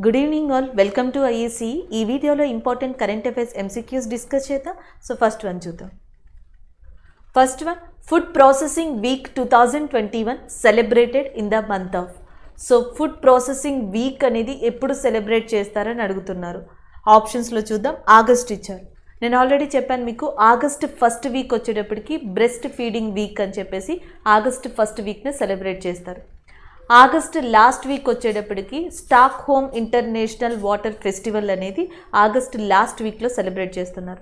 Good evening all, welcome to IAC. ఈ వీడియోలో important current affairs MCQs discuss చేద్దాం. So first one చూద్దాం. First one, food processing week 2021 celebrated in the month of. So food processing week అనేది ఎప్పుడు celebrate చేస్తారని అడుగుతున్నారు. ఆప్షన్స్లో చూద్దాం. ఆగస్ట్ ఇచ్చారు. నేను ఆల్రెడీ చెప్పాను మీకు, ఆగస్ట్ ఫస్ట్ వీక్ వచ్చేటప్పటికి బ్రెస్ట్ ఫీడింగ్ వీక్ అని చెప్పేసి ఆగస్ట్ ఫస్ట్ వీక్ని సెలబ్రేట్ చేస్తారు. ఆగస్ట్ లాస్ట్ వీక్ వచ్చేటప్పటికి Stockholm international water festival అనేది ఆగస్ట్ లాస్ట్ వీక్లో సెలబ్రేట్ చేస్తున్నారు.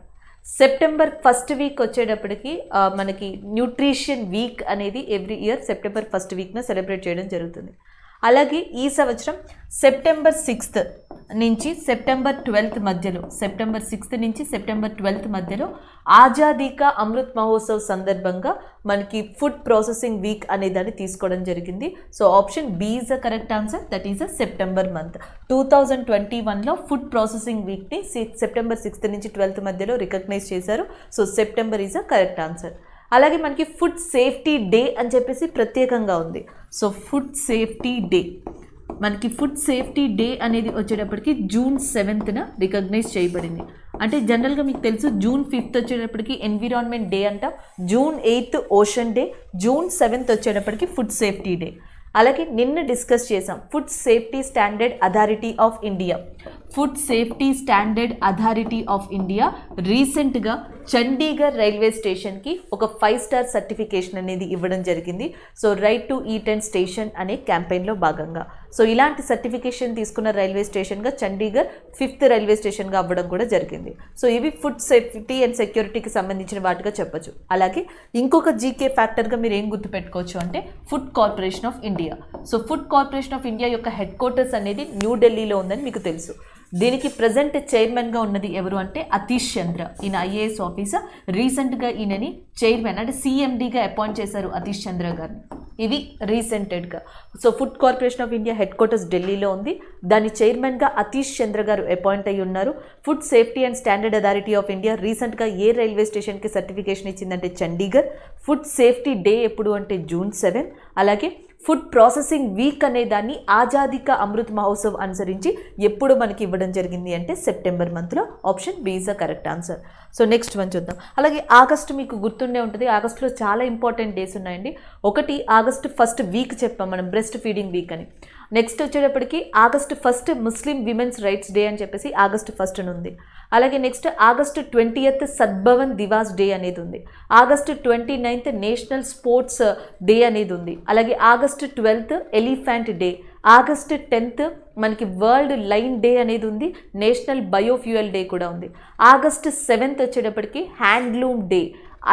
సెప్టెంబర్ ఫస్ట్ వీక్ వచ్చేటప్పటికి మనకి న్యూట్రిషన్ వీక్ అనేది ఎవ్రీ ఇయర్ సెప్టెంబర్ ఫస్ట్ వీక్న సెలబ్రేట్ చేయడం జరుగుతుంది. అలాగే ఈ సంవత్సరం సెప్టెంబర్ 6th నుంచి సెప్టెంబర్ 12th మధ్యలో, సెప్టెంబర్ 6th నుంచి సెప్టెంబర్ 12th మధ్యలో ఆజాదీ కా అమృత్ మహోత్సవ్ సందర్భంగా మనకి ఫుడ్ ప్రాసెసింగ్ వీక్ అనే దాన్ని తీసుకోవడం జరిగింది. So option B is the correct answer. That is a September month. 2021లో ఫుడ్ ప్రాసెసింగ్ వీక్ని సెప్టెంబర్ 6th నుంచి 12th మధ్యలో రికగ్నైజ్ చేశారు. So September is a correct answer. అలాగే మనకి ఫుడ్ సేఫ్టీ డే అని చెప్పేసి ప్రత్యేకంగా ఉంది. సో ఫుడ్ సేఫ్టీ డే, మనకి ఫుడ్ సేఫ్టీ డే అనేది వచ్చేటప్పటికి జూన్ 7th రికగ్నైజ్ చేయబడింది. అంటే జనరల్గా మీకు తెలుసు, జూన్ 5th వచ్చేటప్పటికి ఎన్విరాన్మెంట్ డే అంట, June 8th ocean day, June 7th వచ్చేటప్పటికి ఫుడ్ సేఫ్టీ డే. అలాగే నిన్న డిస్కస్ చేసాం food safety standard authority of India. Food safety standard authority of India రీసెంట్గా చండీగఢ్ రైల్వే స్టేషన్కి ఒక 5 స్టార్ సర్టిఫికేషన్ అనేది ఇవ్వడం జరిగింది. So right to eat and station అనే క్యాంపెయిన్లో భాగంగా. సో ఇలాంటి సర్టిఫికేషన్ తీసుకున్న రైల్వే స్టేషన్గా చండీగఢ్ 5th రైల్వే స్టేషన్గా అవ్వడం కూడా జరిగింది. సో ఇవి ఫుడ్ సేఫ్టీ అండ్ సెక్యూరిటీకి సంబంధించిన వాటిగా చెప్పచ్చు. అలాగే ఇంకొక జీకే ఫ్యాక్టర్గా మీరు ఏం గుర్తుపెట్టుకోవచ్చు అంటే food corporation of India. So food corporation of India యొక్క హెడ్ క్వార్టర్స్ అనేది న్యూఢిల్లీలో ఉందని మీకు తెలుసు. దీనికి ప్రజెంట్ చైర్మన్గా ఉన్నది ఎవరు అంటే అతీష్ చంద్ర. ఈయన ఐఏఎస్ ఆఫీసర్. రీసెంట్గా ఈయనని చైర్మన్ అంటే సిఎండిగా అపాయింట్ చేశారు అతీష్ చంద్ర గారిని. ఇవి రీసెంటెడ్గా. So food corporation of India headquarters ఢిల్లీలో ఉంది. దాని చైర్మన్గా అతీష్ చంద్ర గారు అపాయింట్ అయ్యి ఉన్నారు. Food safety and standard authority of India రీసెంట్గా ఏ రైల్వే స్టేషన్కి సర్టిఫికేషన్ ఇచ్చిందంటే చండీగఢ్. ఫుడ్ సేఫ్టీ డే ఎప్పుడు అంటే జూన్ 7. అలాగే ఫుడ్ ప్రాసెసింగ్ వీక్ అనే దాన్ని ఆజాదీ కా అమృత్ మహోత్సవ్ అనుసరించి ఎప్పుడు మనకి ఇవ్వడం జరిగింది అంటే సెప్టెంబర్ మంత్లో. Option B is the correct answer. So next one చూద్దాం. అలాగే ఆగస్టు మీకు గుర్తుండే ఉంటుంది, ఆగస్టులో చాలా ఇంపార్టెంట్ డేస్ ఉన్నాయండి. ఒకటి ఆగస్టు ఫస్ట్ వీక్ చెప్పాం మనం, బ్రెస్ట్ ఫీడింగ్ వీక్ అని. నెక్స్ట్ వచ్చేటప్పటికి August 1 Muslim women's rights day అని చెప్పేసి ఆగస్టు 1 ఉంది. అలాగే next August 20th Sadbhavana Diwas day అనేది ఉంది. August 29th national sports day అనేది ఉంది. అలాగే August 12th elephant day. August 10th మనకి వరల్డ్ లైన్ డే అనేది ఉంది. నేషనల్ బయోఫ్యూయల్ డే కూడా ఉంది. ఆగస్టు 7th వచ్చేటప్పటికి హ్యాండ్లూమ్ డే.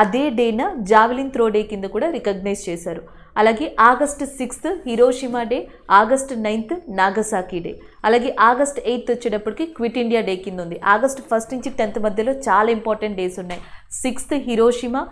అదే డేన జావెలిన్ త్రో డే కింద కూడా రికగ్నైజ్ చేశారు. అలాగే August 6th Hiroshima day. August 9th Nagasaki day. అలాగే ఆగస్ట్ 8th వచ్చేటప్పటికి క్విట్ ఇండియా డే కింద ఉంది. ఆగస్ట్ 1 నుంచి 10th మధ్యలో చాలా ఇంపార్టెంట్ డేస్ ఉన్నాయి. 6th Hiroshima,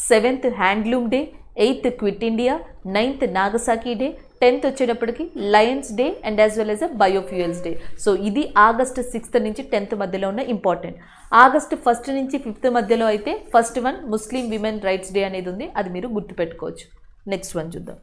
7th handloom day, 8th quit India, 9th Nagasaki day, 10th వచ్చేటప్పటికి Lions day and as well as a biofuels day. So ఇది August 6th నుంచి 10th మధ్యలో ఉన్న ఇంపార్టెంట్. ఆగస్ట్ 1 నుంచి 5th మధ్యలో అయితే first one Muslim women rights day అనేది ఉంది, అది మీరు గుర్తుపెట్టుకోవచ్చు. నెక్స్ట్ వన్ చూద్దాం.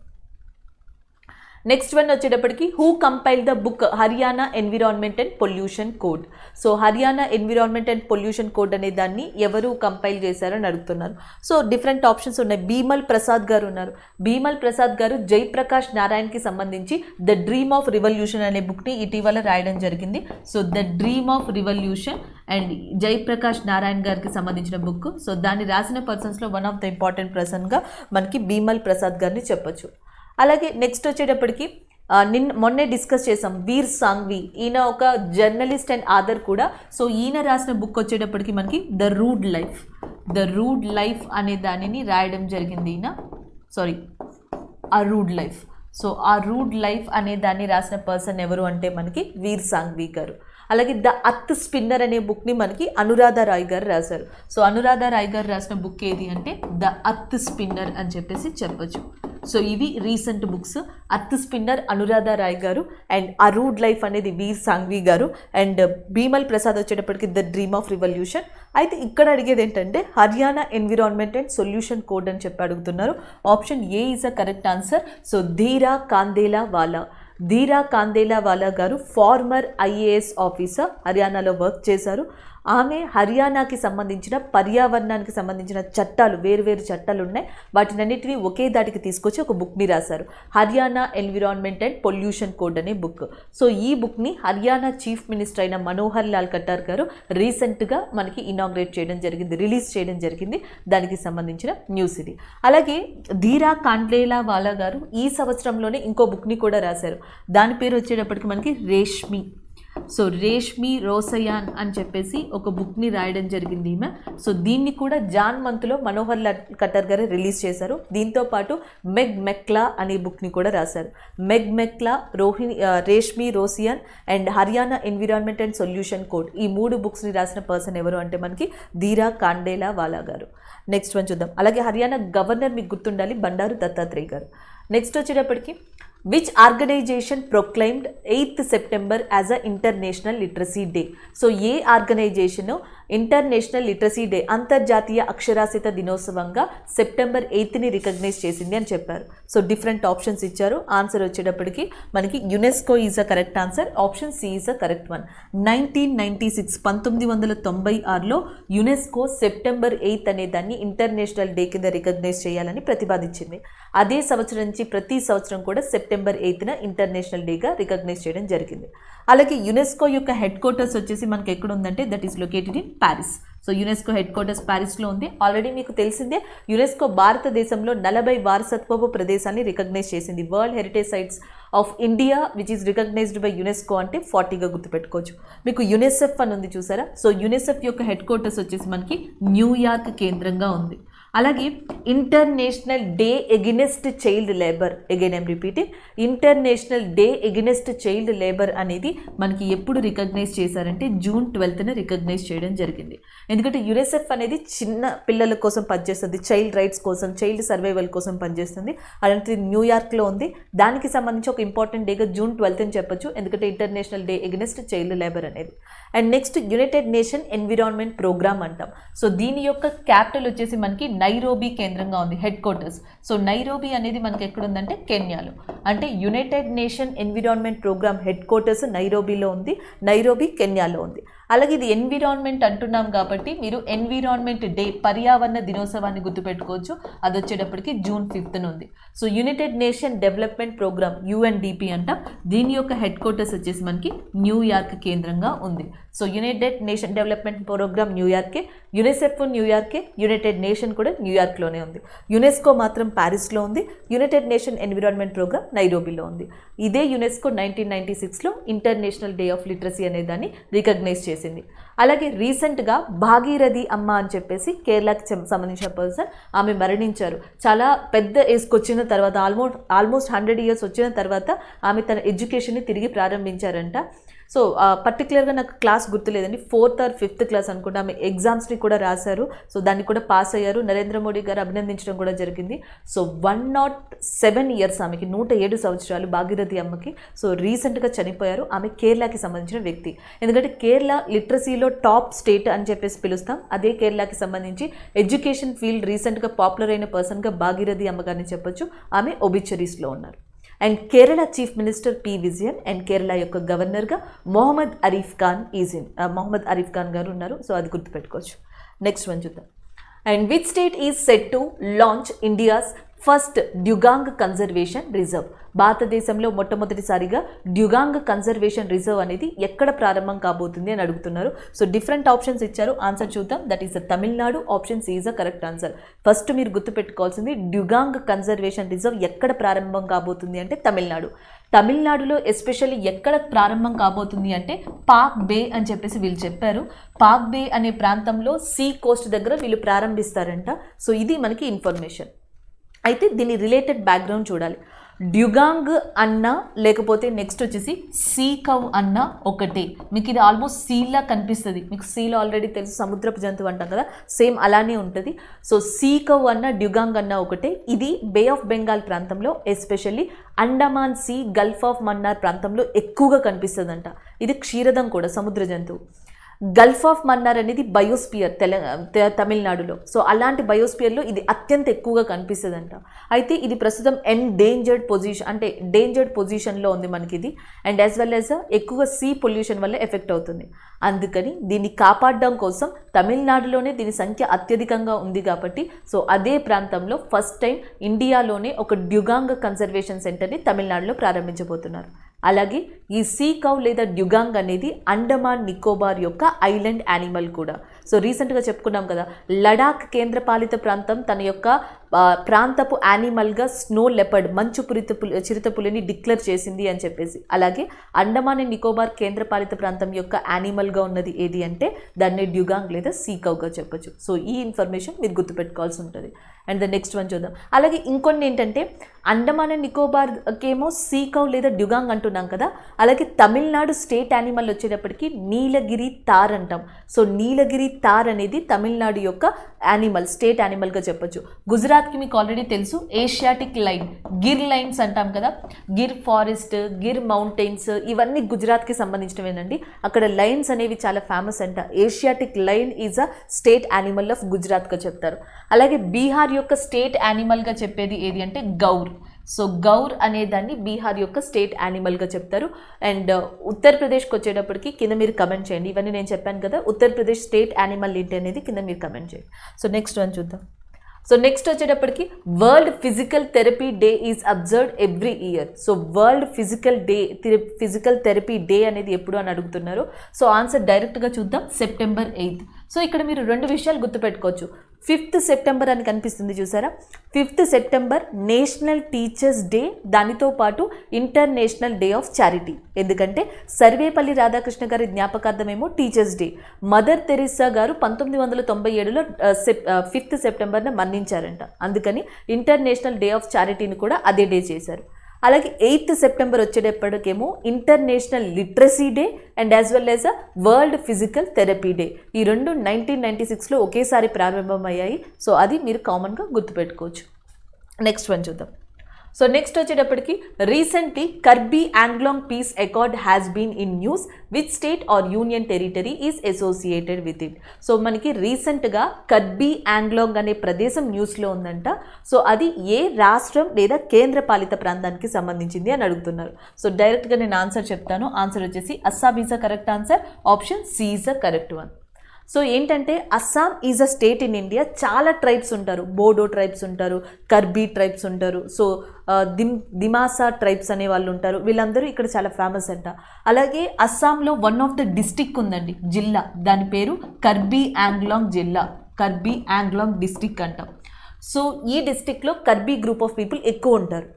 నెక్స్ట్ వన్ వచ్చేటప్పటికి who compile the book Haryana environment and pollution code. So Haryana environment and pollution code అనే దాన్ని ఎవరు కంపైల్ చేశారని అడుగుతున్నారు. సో డిఫరెంట్ ఆప్షన్స్ ఉన్నాయి. బీమల్ ప్రసాద్ గారు ఉన్నారు. బీమల్ ప్రసాద్ గారు జయప్రకాష్ నారాయణ్కి సంబంధించి ద డ్రీమ్ ఆఫ్ రివల్యూషన్ అనే బుక్ని ఇటీవల రాయడం జరిగింది. So the dream of revolution and Jayaprakash Narayan గారికి సంబంధించిన బుక్. సో దాన్ని రాసిన పర్సన్స్లో వన్ ఆఫ్ ద ఇంపార్టెంట్ పర్సన్గా మనకి బీమల్ ప్రసాద్ గారిని చెప్పొచ్చు. అలాగే నెక్స్ట్ వచ్చేటప్పటికి మొన్నే డిస్కస్ చేసాం వీర్ సాంఘ్వి. ఈయన ఒక జర్నలిస్ట్ అండ్ ఆథర్ కూడా. సో ఈయన రాసిన బుక్ వచ్చేటప్పటికి మనకి ద రూడ్ లైఫ్ అనే దానిని రాయడం జరిగింది ఈయన. ఆ రూడ్ లైఫ్. సో ఆ రూడ్ లైఫ్ అనే దాన్ని రాసిన పర్సన్ ఎవరు అంటే మనకి వీర్ సాంఘ్వి గారు. అలాగే ద అర్త్ స్పిన్నర్ అనే బుక్ని మనకి అనురాధ రాయ్ గారు రాశారు. సో అనురాధ రాయ్ గారు రాసిన బుక్ ఏది అంటే ద అర్త్ స్పిన్నర్ అని చెప్పేసి చెప్పచ్చు. సో ఇవి recent books. Earth spinner Anuradha Roy గారు అండ్ ఆ రూడ్ లైఫ్ అనేది వీర్ సాంఘ్వి గారు అండ్ బీమల్ ప్రసాద్ వచ్చేటప్పటికి ద డ్రీమ్ ఆఫ్ రివల్యూషన్. అయితే ఇక్కడ అడిగేది ఏంటంటే Haryana environment and solution code అని చెప్పి అడుగుతున్నారు. Option A is a correct answer. So ధీరా కాందేలా వాలా. ధీరా కాందేలావాలా గారు ఫార్మర్ ఐఏఎస్ ఆఫీసర్, హర్యానాలో వర్క్ చేశారు. ఆమె హర్యానాకి సంబంధించిన పర్యావరణానికి సంబంధించిన చట్టాలు, వేరు చట్టాలు ఉన్నాయి, వాటినన్నిటినీ ఒకే దాటికి తీసుకొచ్చి ఒక బుక్ని రాశారు, Haryana environment and pollution code అనే బుక్. సో ఈ బుక్ని హర్యానా చీఫ్ మినిస్టర్ అయిన మనోహర్ లాల్ ఖట్టర్ గారు రీసెంట్గా మనకి ఇనాగ్రేట్ చేయడం జరిగింది, రిలీజ్ చేయడం జరిగింది. దానికి సంబంధించిన న్యూస్ ఇది. అలాగే ధీరా కాండ్లేలావాలా గారు ఈ సంవత్సరంలోనే ఇంకో బుక్ని కూడా రాశారు. దాని పేరు వచ్చేటప్పటికి మనకి రేష్మి. సో రేష్మి రోసయాన్ అని చెప్పేసి ఒక బుక్ని రాయడం జరిగింది ఈమె. సో దీన్ని కూడా జాన్ మంత్లో మనోహర్ లాల్ ఖట్టర్ గారు రిలీజ్ చేశారు. దీంతో పాటు మెగ్ మెక్లా అనే బుక్ని కూడా రాశారు. మెగ్ మెక్లా, రేష్మి రోసియాన్ and Haryana environment and solution code, ఈ 3 బుక్స్ని రాసిన పర్సన్ ఎవరు అంటే మనకి ధీరా కాండేలావాలా గారు. నెక్స్ట్ వన్ చూద్దాం. అలాగే హర్యానా గవర్నర్ మీకు గుర్తుండాలి, బండారు దత్తాత్రేయ గారు. నెక్స్ట్ వచ్చేటప్పటికి which organization proclaimed 8th September as a international literacy day. So ఏ ఆర్గనైజేషన్ ఇంటర్నేషనల్ లిటరసీ డే, అంతర్జాతీయ అక్షరాస్యత దినోత్సవంగా సెప్టెంబర్ 8ని రికగ్నైజ్ చేసింది అని చెప్పారు. సో డిఫరెంట్ ఆప్షన్స్ ఇచ్చారు. ఆన్సర్ వచ్చేటప్పటికి మనకి UNESCO is a correct answer. Option C is a correct one. 1996 1996లో యునెస్కో సెప్టెంబర్ 8 అనే దాన్ని ఇంటర్నేషనల్ డే కింద రికగ్నైజ్ చేయాలని ప్రతిపాదించింది. అదే సంవత్సరం నుంచి ప్రతి సంవత్సరం కూడా సెప్టెంబర్ 8న ఇంటర్నేషనల్ డేగా రికగ్నైజ్ చేయడం జరిగింది. అలాగే యునెస్కో యొక్క హెడ్ క్వార్టర్స్ వచ్చేసి మనకి ఎక్కడ ఉందంటే that is located in Paris. So UNESCO headquarters ప్యారిస్లో ఉంది. ఆల్రెడీ మీకు తెలిసిందే యునెస్కో భారతదేశంలో 40 వారసత్వపు ప్రదేశాన్ని రికగ్నైజ్ చేసింది. World heritage sites of India which is recognised by UNESCO అంటే 40గా గుర్తుపెట్టుకోవచ్చు. మీకు యునెసెఫ్ అని ఉంది చూసారా. సో యునెసెఫ్ యొక్క హెడ్ క్వార్టర్స్ వచ్చేసి మనకి న్యూయార్క్ కేంద్రంగా ఉంది. అలాగే international day against child labour, again I'm repeating, international day against child labour అనేది మనకి ఎప్పుడు రికగ్నైజ్ చేశారంటే జూన్ 12న రికగ్నైజ్ చేయడం జరిగింది. ఎందుకంటే యునెసెఫ్ అనేది చిన్న పిల్లల కోసం పనిచేస్తుంది, చైల్డ్ రైట్స్ కోసం, చైల్డ్ సర్వైవల్ కోసం పనిచేస్తుంది. అలాంటిది న్యూయార్క్లో ఉంది. దానికి సంబంధించి ఒక ఇంపార్టెంట్ డేగా జూన్ 12 అని చెప్పొచ్చు, ఎందుకంటే International day against child labour అనేది. And next United Nation environment Programme అంటాం. సో దీని యొక్క క్యాపిటల్ వచ్చేసి మనకి నైరోబీ కేంద్రంగా ఉంది, హెడ్ క్వార్టర్స్. సో నైరోబీ అనేది మనకి ఎక్కడ ఉందంటే కెన్యాలో. అంటే United Nation environment programme headquarters నైరోబీలో ఉంది, నైరోబీ కెన్యాలో ఉంది. అలాగే ఇది ఎన్విరాన్మెంట్ అంటున్నాం కాబట్టి మీరు ఎన్విరాన్మెంట్ డే, పర్యావరణ దినోత్సవాన్ని గుర్తుపెట్టుకోవచ్చు. అది వచ్చేటప్పటికి జూన్ 5న ఉంది. So United Nation development Programme UNDP అంటాం. దీని యొక్క హెడ్ క్వార్టర్స్ వచ్చేసి మనకి న్యూయార్క్ కేంద్రంగా ఉంది. So United Nation development programme న్యూయార్కే, యునెసెఫ్ న్యూయార్కే, యునైటెడ్ నేషన్ కూడా న్యూయార్క్లోనే ఉంది. యునెస్కో మాత్రం ప్యారిస్లో ఉంది. యునైటెడ్ నేషన్ ఎన్విరాన్మెంట్ ప్రోగ్రామ్ నైరోబీలో ఉంది. ఇదే యునెస్కో 1996లో ఇంటర్నేషనల్ డే ఆఫ్ లిటరసీ అనే దాన్ని రికగ్నైజ్ చేసింది. అలాగే రీసెంట్గా భాగీరథి అమ్మ అని చెప్పేసి కేరళకి సంబంధించిన పర్సన్, ఆమె మరణించారు. చాలా పెద్ద ఏజ్కి వచ్చిన తర్వాత, ఆల్మోస్ట్ 100 years వచ్చిన తర్వాత ఆమె తన ఎడ్యుకేషన్ని తిరిగి ప్రారంభించారంట. సో పర్టికులర్గా నాకు class గుర్తులేదండి, 4th or 5th class అనుకుంటా. ఆమె ఎగ్జామ్స్ని కూడా రాశారు. సో దాన్ని కూడా పాస్ అయ్యారు. నరేంద్ర మోడీ గారు అభినందించడం కూడా జరిగింది. సో 107 years, ఆమెకి 107 సంవత్సరాలు భాగీరథి అమ్మకి. సో రీసెంట్గా చనిపోయారు. ఆమె కేరళకి సంబంధించిన వ్యక్తి. ఎందుకంటే కేరళ లిటరసీలో టాప్ స్టేట్ అని చెప్పేసి పిలుస్తాం. అదే కేరళకి సంబంధించి ఎడ్యుకేషన్ ఫీల్డ్ రీసెంట్గా పాపులర్ అయిన పర్సన్గా భాగీరథి అమ్మగారిని చెప్పొచ్చు. ఆమె ఒబిచరీస్లో ఉన్నారు. And Kerala chief minister P. Vijayan and Kerala యొక్క గవర్నర్గా మొహమ్మద్ అరీఫ్ ఖాన్ గారు ఉన్నారు. సో అది గుర్తుపెట్టుకోవచ్చు. నెక్స్ట్ వన్ చూద్దాం. And which state is set to launch India's first dugong conservation reserve. భారతదేశంలో మొట్టమొదటిసారిగా డ్యూగాంగ్ కన్జర్వేషన్ రిజర్వ్ అనేది ఎక్కడ ప్రారంభం కాబోతుంది అని అడుగుతున్నారు. సో డిఫరెంట్ ఆప్షన్స్ ఇచ్చారు. ఆన్సర్ చూద్దాం. That is Tamil Nadu. Option C is a correct answer. First మీరు గుర్తుపెట్టుకోవాల్సింది డ్యూగాంగ్ కన్జర్వేషన్ రిజర్వ్ ఎక్కడ ప్రారంభం కాబోతుంది అంటే తమిళనాడు. తమిళనాడులో ఎస్పెషల్లీ ఎక్కడ ప్రారంభం కాబోతుంది అంటే పాక్ బే అని చెప్పేసి వీళ్ళు చెప్పారు. పాక్ బే అనే ప్రాంతంలో సీ కోస్ట్ దగ్గర వీళ్ళు ప్రారంభిస్తారంట. సో ఇది మనకి ఇన్ఫర్మేషన్. అయితే దీని రిలేటెడ్ బ్యాక్గ్రౌండ్ చూడాలి. డ్యూగాంగ్ అన్న లేకపోతే నెక్స్ట్ వచ్చేసి సీ కవ్ అన్న ఒకటే. మీకు ఇది ఆల్మోస్ట్ సీలా కనిపిస్తుంది. మీకు సీలో ఆల్రెడీ తెలుసు, సముద్రపు జంతువు అంటాం కదా, సేమ్ అలానే ఉంటుంది. సో సీ కవ్ అన్న డ్యూగాంగ్ అన్న ఒకటే. ఇది బే ఆఫ్ బెంగాల్ ప్రాంతంలో, especially Andaman Sea, Gulf of Mannar ప్రాంతంలో ఎక్కువగా కనిపిస్తుందంట. ఇది క్షీరదం కూడా, సముద్ర జంతువు. గల్ఫ్ ఆఫ్ మన్నార్ అనేది బయోస్పియర్ తమిళనాడులో. సో అలాంటి బయోస్పియర్లో ఇది అత్యంత ఎక్కువగా కనిపిస్తుందంట. అయితే ఇది ప్రస్తుతం ఎండేంజర్డ్ పొజిషన్, అంటే డేంజర్డ్ పొజిషన్లో ఉంది మనకి ఇది. అండ్ యాజ్ వెల్ యాజ్ ఎక్కువగా సీ పొల్యూషన్ వల్ల ఎఫెక్ట్ అవుతుంది. అందుకని దీన్ని కాపాడడం కోసం తమిళనాడులోనే దీని సంఖ్య అత్యధికంగా ఉంది కాబట్టి సో అదే ప్రాంతంలో ఫస్ట్ టైం ఇండియాలోనే ఒక డ్యుగాంగ్ కన్జర్వేషన్ సెంటర్ని తమిళనాడులో ప్రారంభించబోతున్నారు. అలాగే ఈ సీ కౌ లేదా డ్యుగాంగ్ అనేది అండమాన్ నికోబార్ యొక్క ఐలాండ్ యానిమల్ కూడా. సో రీసెంట్గా చెప్పుకున్నాం కదా, లడాక్ కేంద్రపాలిత ప్రాంతం తన యొక్క ప్రాంతపు యానిమల్గా స్నో లెపర్డ్ మంచు చిరుతపులిని డిక్లేర్ చేసింది అని చెప్పేసి. అలాగే అండమాన్ అండ్ నికోబార్ కేంద్రపాలిత ప్రాంతం యొక్క యానిమల్గా ఉన్నది ఏది అంటే దాన్ని డ్యుగాంగ్ లేదా సీ కౌగా చెప్పచ్చు. సో ఈ ఇన్ఫర్మేషన్ మీరు గుర్తుపెట్టుకోవాల్సి ఉంటుంది. అండ్ ద నెక్స్ట్ వన్ చూద్దాం. అలాగే ఇంకొన్ని ఏంటంటే అండమాన్ అండ్ నికోబార్కేమో సీ కౌ లేదా డ్యుగాంగ్ అంటున్నాం కదా, అలాగే తమిళనాడు స్టేట్ యానిమల్ వచ్చేటప్పటికి నీలగిరి తార్ అంటాం. సో నీలగిరి తార్ అనేది తమిళనాడు యొక్క యానిమల్, స్టేట్ యానిమల్గా చెప్పొచ్చు. గుజరాత్కి మీకు ఆల్రెడీ తెలుసు ఏషియాటిక్ లైన్, గిర్ లైన్స్ అంటాం కదా, గిర్ ఫారెస్ట్, గిర్ మౌంటైన్స్, ఇవన్నీ గుజరాత్కి సంబంధించినవేనండి. అక్కడ లైన్స్ అనేవి చాలా ఫేమస్ అంట. Asiatic lion is a state animal of గుజరాత్గా చెప్తారు. అలాగే బీహార్ యొక్క స్టేట్ యానిమల్గా చెప్పేది ఏది అంటే గౌర్. సో గౌర్ అనేదాన్ని బీహార్ యొక్క స్టేట్ యానిమల్గా చెప్తారు. అండ్ ఉత్తరప్రదేశ్కి వచ్చేటప్పటికి కింద మీరు కమెంట్ చేయండి. ఇవన్నీ నేను చెప్పాను కదా, ఉత్తరప్రదేశ్ స్టేట్ యానిమల్ ఏంటి అనేది కింద మీరు కమెంట్ చేయండి. సో నెక్స్ట్ వన్ చూద్దాం. సో నెక్స్ట్ వచ్చేటప్పటికి world physical therapy day is observed every year. So world physical therapy day అనేది ఎప్పుడు అని అడుగుతున్నారు. సో ఆన్సర్ డైరెక్ట్గా చూద్దాం, September 8th. సో ఇక్కడ మీరు రెండు విషయాలు గుర్తుపెట్టుకోవచ్చు. 5th September అని కనిపిస్తుంది చూసారా, 5th September national teachers day, దానితో పాటు ఇంటర్నేషనల్ డే ఆఫ్ చారిటీ. ఎందుకంటే సర్వేపల్లి రాధాకృష్ణ గారి జ్ఞాపకార్థమేమో టీచర్స్ డే. మదర్ తెరిసా గారు 1997లో 5th September మరణించారంట. అందుకని ఇంటర్నేషనల్ డే ఆఫ్ చారిటీని కూడా అదే డే చేశారు. అలాగే 8th September వచ్చేటప్పటికేమో international literacy day and as well as a world physical therapy day. ఈ రెండు 1996లో ఒకేసారి ప్రారంభమయ్యాయి. సో అది మీరు కామన్గా గుర్తుపెట్టుకోవచ్చు. నెక్స్ట్ వన్ చూద్దాం. సో నెక్స్ట్ వచ్చేటప్పటికి recently Karbi Anglong peace accord has been in news, which state or union territory is associated with it. So మనకి రీసెంట్గా కర్బీ ఆంగ్లాంగ్ అనే ప్రదేశం న్యూస్లో ఉందంట. సో అది ఏ రాష్ట్రం లేదా కేంద్ర పాలిత ప్రాంతానికి సంబంధించింది అని అడుగుతున్నారు. సో డైరెక్ట్గా నేను ఆన్సర్ చెప్తాను. ఆన్సర్ వచ్చేసి Assam is a correct answer. Option C is a correct one. So ఏంటంటే Assam is a state in India. చాలా ట్రైబ్స్ ఉంటారు, బోడో ట్రైబ్స్ ఉంటారు, కర్బీ ట్రైబ్స్ ఉంటారు, సో దిమాసా ట్రైబ్స్ అనే వాళ్ళు ఉంటారు. వీళ్ళందరూ ఇక్కడ చాలా ఫేమస్ అంట. అలాగే అస్సాంలో వన్ ఆఫ్ ద డిస్టిక్ ఉందండి, జిల్లా, దాని పేరు కర్బీ ఆంగ్లాంగ్ జిల్లా, కర్బీ ఆంగ్లాంగ్ డిస్టిక్ అంటాం. సో ఈ డిస్టిక్లో కర్బీ గ్రూప్ ఆఫ్ పీపుల్ ఎక్కువ ఉంటారు.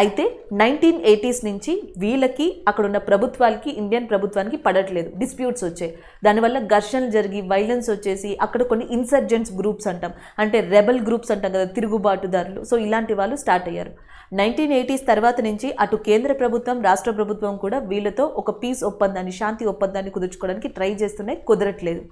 అయితే 1980s నుంచి వీళ్ళకి అక్కడున్న ప్రభుత్వాలకి, ఇండియన్ ప్రభుత్వానికి పడట్లేదు, డిస్ప్యూట్స్ వచ్చాయి. దానివల్ల ఘర్షణలు జరిగి వైలెన్స్ వచ్చేసి అక్కడ కొన్ని ఇన్సర్జెంట్స్ గ్రూప్స్ అంటాం, అంటే రెబల్ గ్రూప్స్ అంటాం కదా, తిరుగుబాటుదారులు. సో ఇలాంటి వాళ్ళు స్టార్ట్ అయ్యారు. 1980s తర్వాత నుంచి అటు కేంద్ర ప్రభుత్వం, రాష్ట్ర ప్రభుత్వం కూడా వీళ్ళతో ఒక పీస్ ఒప్పందాన్ని, శాంతి ఒప్పందాన్ని కుదుర్చుకోవడానికి ట్రై చేస్తున్నాయి, కుదరట్లేదు.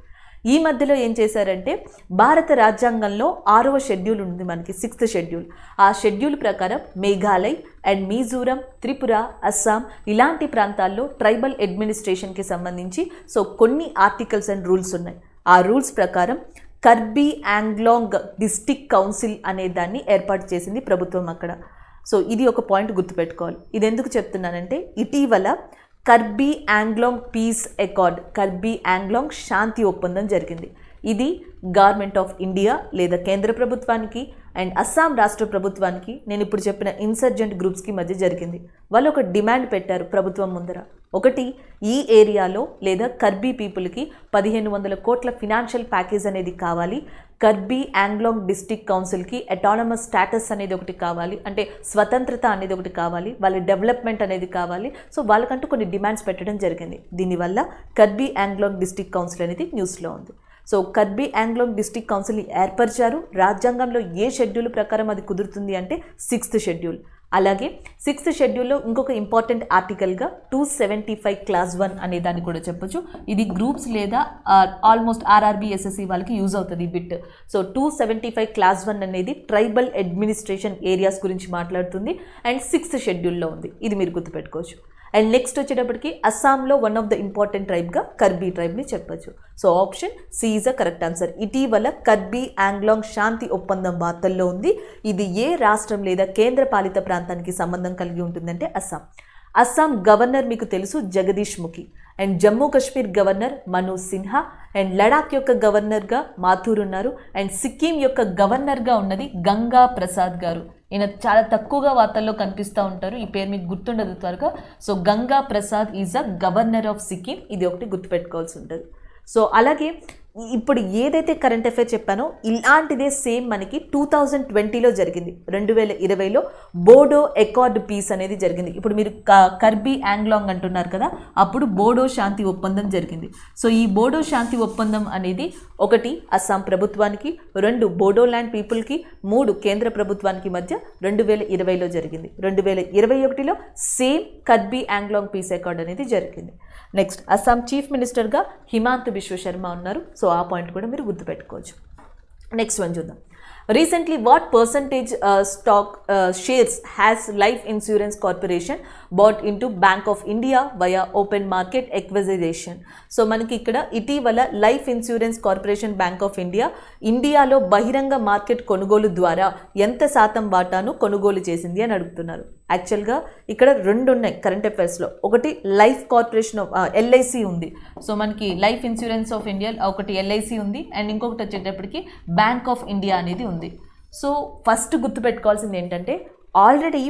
ఈ మధ్యలో ఏం చేశారంటే భారత రాజ్యాంగంలో 6వ షెడ్యూల్ ఉంది మనకి, 6th షెడ్యూల్. ఆ షెడ్యూల్ ప్రకారం మేఘాలయ్ అండ్ మిజోరం, త్రిపుర, అస్సాం ఇలాంటి ప్రాంతాల్లో ట్రైబల్ అడ్మినిస్ట్రేషన్కి సంబంధించి సో కొన్ని ఆర్టికల్స్ అండ్ రూల్స్ ఉన్నాయి. ఆ రూల్స్ ప్రకారం కర్బీ ఆంగ్లాంగ్ డిస్టిక్ కౌన్సిల్ అనే దాన్ని ఏర్పాటు చేసింది ప్రభుత్వం అక్కడ. సో ఇది ఒక పాయింట్ గుర్తుపెట్టుకోవాలి. ఇది ఎందుకు చెప్తున్నానంటే ఇటీవల కర్బీ ఆంగ్లాంగ్ పీస్ అకార్డ్, కర్బీ ఆంగ్లాంగ్ శాంతి ఒప్పందం జరిగింది. ఇది గవర్నమెంట్ ఆఫ్ ఇండియా లేదా కేంద్ర ప్రభుత్వానికి అండ్ అస్సాం రాష్ట్ర ప్రభుత్వానికి, నేను ఇప్పుడు చెప్పిన ఇన్సర్జెంట్ గ్రూప్స్కి మధ్య జరిగింది. వాళ్ళు ఒక డిమాండ్ పెట్టారు ప్రభుత్వం ముందర. ఒకటి, ఈ ఏరియాలో లేదా కర్బీ పీపుల్కి 1500 కోట్ల ఫినాన్షియల్ ప్యాకేజ్ అనేది కావాలి. కర్బీ ఆంగ్లాంగ్ డిస్టిక్ కౌన్సిల్కి అటానమస్ స్టాటస్ అనేది ఒకటి కావాలి, అంటే స్వతంత్రత అనేది ఒకటి కావాలి, వాళ్ళ డెవలప్మెంట్ అనేది కావాలి. సో వాళ్ళకంటూ కొన్ని డిమాండ్స్ పెట్టడం జరిగింది. దీనివల్ల కర్బీ ఆంగ్లాంగ్ డిస్టిక్ కౌన్సిల్ అనేది న్యూస్లో ఉంది. సో కర్బీ ఆంగ్లాంగ్ డిస్టిక్ కౌన్సిల్ని ఏర్పరిచారు. రాజ్యాంగంలో ఏ షెడ్యూల్ ప్రకారం అది కుదురుతుంది అంటే 6th షెడ్యూల్. అలాగే 6th షెడ్యూల్లో ఇంకొక ఇంపార్టెంట్ ఆర్టికల్గా 275 Clause 1 అనే దాన్ని కూడా చెప్పొచ్చు. ఇది గ్రూప్స్ లేదా ఆల్మోస్ట్ ఆర్ఆర్బీ, ఎస్ఎస్సి వాళ్ళకి యూజ్ అవుతుంది ఈ బిట్. సో 275 Clause 1 అనేది ట్రైబల్ అడ్మినిస్ట్రేషన్ ఏరియాస్ గురించి మాట్లాడుతుంది అండ్ 6th షెడ్యూల్లో ఉంది. ఇది మీరు గుర్తుపెట్టుకోవచ్చు. అండ్ నెక్స్ట్ వచ్చేటప్పటికి అస్సాంలో వన్ ఆఫ్ ద ఇంపార్టెంట్ ట్రైబ్గా కర్బీ ట్రైబ్ని చెప్పొచ్చు. So option C is a correct answer. ఇటీవల కర్బీ ఆంగ్లాంగ్ శాంతి ఒప్పందం వార్తల్లో ఉంది. ఇది ఏ రాష్ట్రం లేదా కేంద్ర పాలిత ప్రాంతానికి సంబంధం కలిగి ఉంటుందంటే అస్సాం. అస్సాం గవర్నర్ మీకు తెలుసు Jagdish Mukhi, and Jammu Kashmir governor Manoj Sinha, and Ladakh యొక్క గవర్నర్గా మాథూర్ ఉన్నారు, అండ్ సిక్కిం యొక్క గవర్నర్గా ఉన్నది గంగా ప్రసాద్ గారు. ఈయన చాలా తక్కువగా వార్తల్లో కనిపిస్తూ ఉంటారు, ఈ పేరు మీకు గుర్తుండదు త్వరగా. So Ganga Prasad is a governor of Sikkim, ఇది ఒకటి గుర్తుపెట్టుకోవాల్సి ఉంటుంది. సో అలాగే ఇప్పుడు ఏదైతే కరెంట్ అఫైర్ చెప్పానో ఇలాంటిదే సేమ్ మనకి 2020లో జరిగింది. 2020లో బోడో అకార్డ్ పీస్ అనేది జరిగింది. ఇప్పుడు మీరు కర్బీ ఆంగ్లాంగ్ అంటున్నారు కదా, అప్పుడు బోడో శాంతి ఒప్పందం జరిగింది. సో ఈ బోడో శాంతి ఒప్పందం అనేది 1 అస్సాం ప్రభుత్వానికి, 2 బోడోల్యాండ్ పీపుల్కి, 3 కేంద్ర ప్రభుత్వానికి మధ్య 2020లో జరిగింది. 2021లో same Karbi Anglong peace accord అనేది జరిగింది. నెక్స్ట్ అస్సాం చీఫ్ మినిస్టర్గా హిమాంత బిశ్వ శర్మ ఉన్నారు. సో ఆ పాయింట్ కూడా మీరు గుర్తుపెట్టుకోవచ్చు. నెక్స్ట్ వన్ చూద్దాం. Recently, what percentage stock shares has Life Insurance Corporation bought into Bank of India via open market acquisition? So మనకి ఇక్కడ ఇటీవల life insurance corporation bank of ఇండియాలో బహిరంగ మార్కెట్ కొనుగోలు ద్వారా ఎంత శాతం వాటాను కొనుగోలు చేసింది అని అడుగుతున్నారు. యాక్చువల్గా ఇక్కడ 2 ఉన్నాయి కరెంట్ అఫైర్స్లో. ఒకటి లైఫ్ కార్పొరేషన్ ఆఫ్ ఎల్ఐసి ఉంది. సో మనకి లైఫ్ ఇన్సూరెన్స్ ఆఫ్ ఇండియా ఒకటి ఎల్ఐసి ఉంది, అండ్ ఇంకొకటి వచ్చేటప్పటికి బ్యాంక్ ఆఫ్ ఇండియా అనేది ఉంది. సో ఫస్ట్ గుర్తుపెట్టుకోవాల్సింది ఏంటంటే ఆల్రెడీ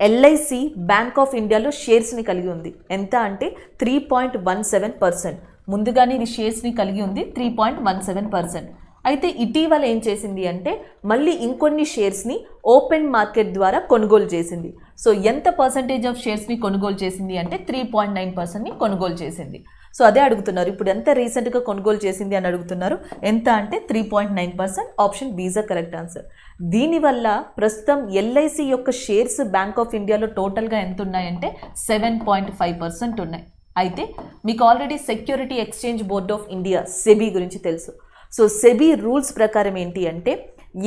ఎల్ఐసి బ్యాంక్ ఆఫ్ ఇండియాలో షేర్స్ని కలిగి ఉంది. ఎంత అంటే 3.17%. ముందుగానే ఇది షేర్స్ని కలిగి ఉంది 3.17%. అయితే ఇటీవల ఏం చేసింది అంటే మళ్ళీ ఇంకొన్ని షేర్స్ని ఓపెన్ మార్కెట్ ద్వారా కొనుగోలు చేసింది. సో ఎంత పర్సంటేజ్ ఆఫ్ షేర్స్ని కొనుగోలు చేసింది అంటే 3.9%ని కొనుగోలు చేసింది. సో అదే అడుగుతున్నారు, ఇప్పుడు ఎంత రీసెంట్గా కొనుగోలు చేసింది అని అడుగుతున్నారు. ఎంత అంటే 3.9%. Option B is the correct answer. దీనివల్ల ప్రస్తుతం ఎల్ఐసి యొక్క షేర్స్ బ్యాంక్ ఆఫ్ ఇండియాలో టోటల్గా ఎంత ఉన్నాయంటే 7.5% ఉన్నాయి. అయితే మీకు already security exchange board of India SEBI గురించి తెలుసు. సో సెబీ రూల్స్ ప్రకారం ఏంటి అంటే